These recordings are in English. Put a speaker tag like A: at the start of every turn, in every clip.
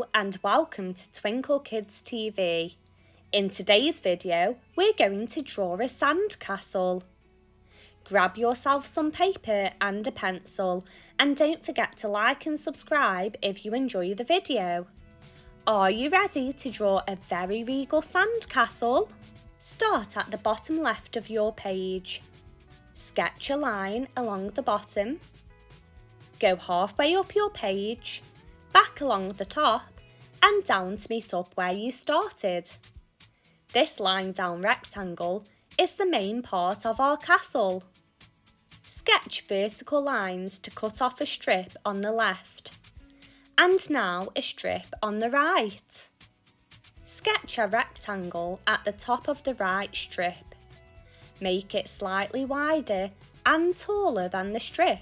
A: Hello and welcome to Twinkl Kids TV. In today's video, we're going to draw a sandcastle. Grab yourself some paper and a pencil and don't forget to like and subscribe if you enjoy the video. Are you ready to draw a very regal sandcastle? Start at the bottom left of your page. Sketch a line along the bottom. Go halfway up your page, back along the top and down to meet up where you started. This line down rectangle is the main part of our castle. Sketch vertical lines to cut off a strip on the left and now a strip on the right. Sketch a rectangle at the top of the right strip. Make it slightly wider and taller than the strip.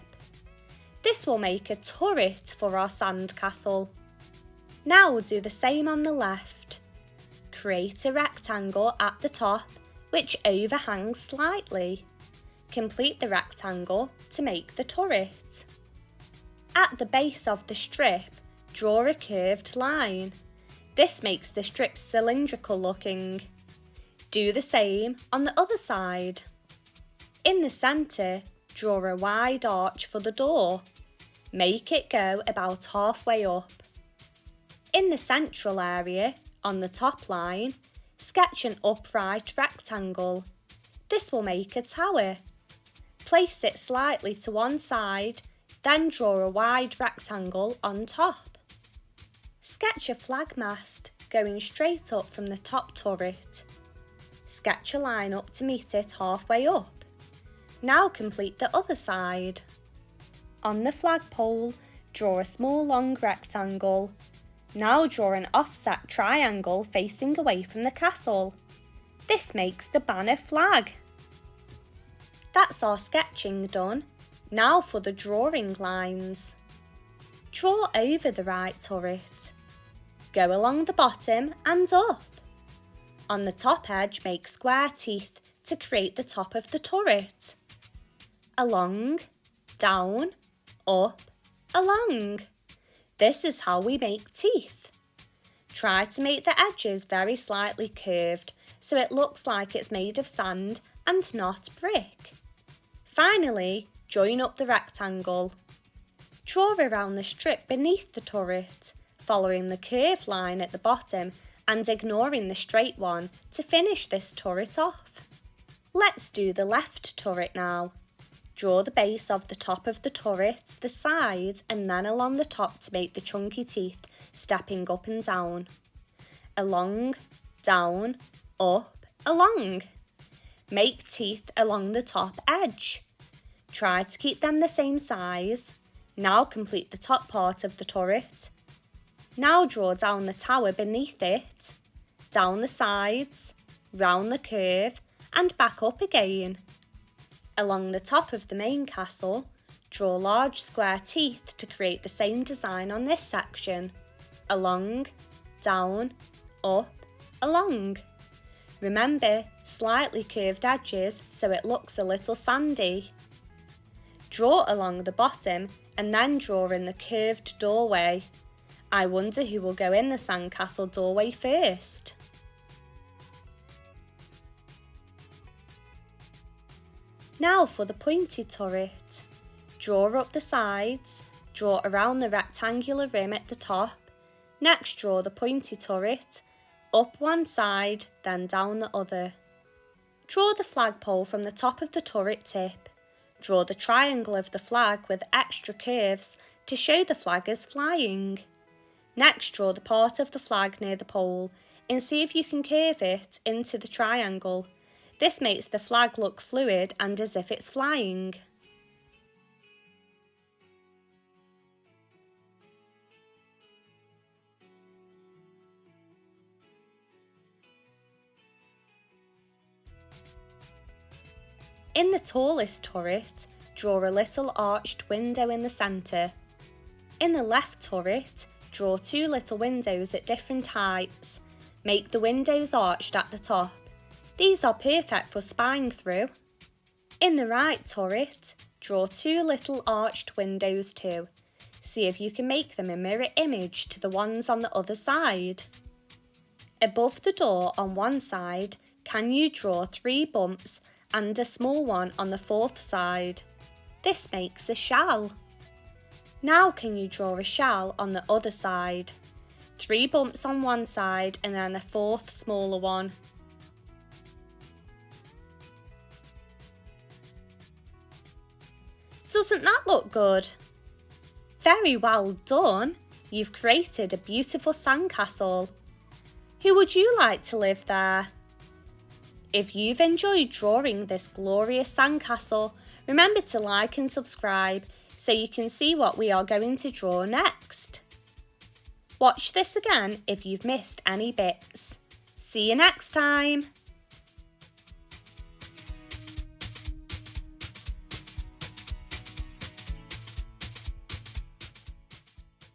A: This will make a turret for our sandcastle. Now we'll do the same on the left. Create a rectangle at the top which overhangs slightly. Complete the rectangle to make the turret. At the base of the strip, draw a curved line. This makes the strip cylindrical looking. Do the same on the other side. In the centre, draw a wide arch for the door. Make it go about halfway up. In the central area, on the top line, sketch an upright rectangle. This will make a tower. Place it slightly to one side, then draw a wide rectangle on top. Sketch a flag mast going straight up from the top turret. Sketch a line up to meet it halfway up. Now complete the other side. On the flagpole, draw a small long rectangle. Now draw an offset triangle facing away from the castle. This makes the banner flag. That's our sketching done. Now for the drawing lines. Draw over the right turret. Go along the bottom and up. On the top edge, make square teeth to create the top of the turret. Along, down, up, along. This is how we make teeth. Try to make the edges very slightly curved so it looks like it's made of sand and not brick. Finally, join up the rectangle. Draw around the strip beneath the turret, following the curved line at the bottom and ignoring the straight one to finish this turret off. Let's do the left turret now. Draw the base of the top of the turret, the sides and then along the top to make the chunky teeth, stepping up and down. Along, down, up, along. Make teeth along the top edge. Try to keep them the same size. Now complete the top part of the turret. Now draw down the tower beneath it, down the sides, round the curve and back up again. Along the top of the main castle, draw large square teeth to create the same design on this section. Along, down, up, along. Remember, slightly curved edges so it looks a little sandy. Draw along the bottom and then draw in the curved doorway. I wonder who will go in the sandcastle doorway first. Now for the pointy turret. Draw up the sides, draw around the rectangular rim at the top. Next draw the pointy turret, up one side, then down the other. Draw the flagpole from the top of the turret tip. Draw the triangle of the flag with extra curves to show the flag is flying. Next draw the part of the flag near the pole and see if you can curve it into the triangle. This makes the flag look fluid and as if it's flying. In the tallest turret, draw a little arched window in the centre. In the left turret, draw two little windows at different heights. Make the windows arched at the top. These are perfect for spying through. In the right turret, draw two little arched windows too. See if you can make them a mirror image to the ones on the other side. Above the door on one side, can you draw 3 bumps and a small one on the 4th side? This makes a shell. Now can you draw a shell on the other side? 3 bumps on one side and then a 4th smaller one. Doesn't that look good? Very well done! You've created a beautiful sandcastle. Who would you like to live there? If you've enjoyed drawing this glorious sandcastle, remember to like and subscribe so you can see what we are going to draw next. Watch this again if you've missed any bits. See you next time!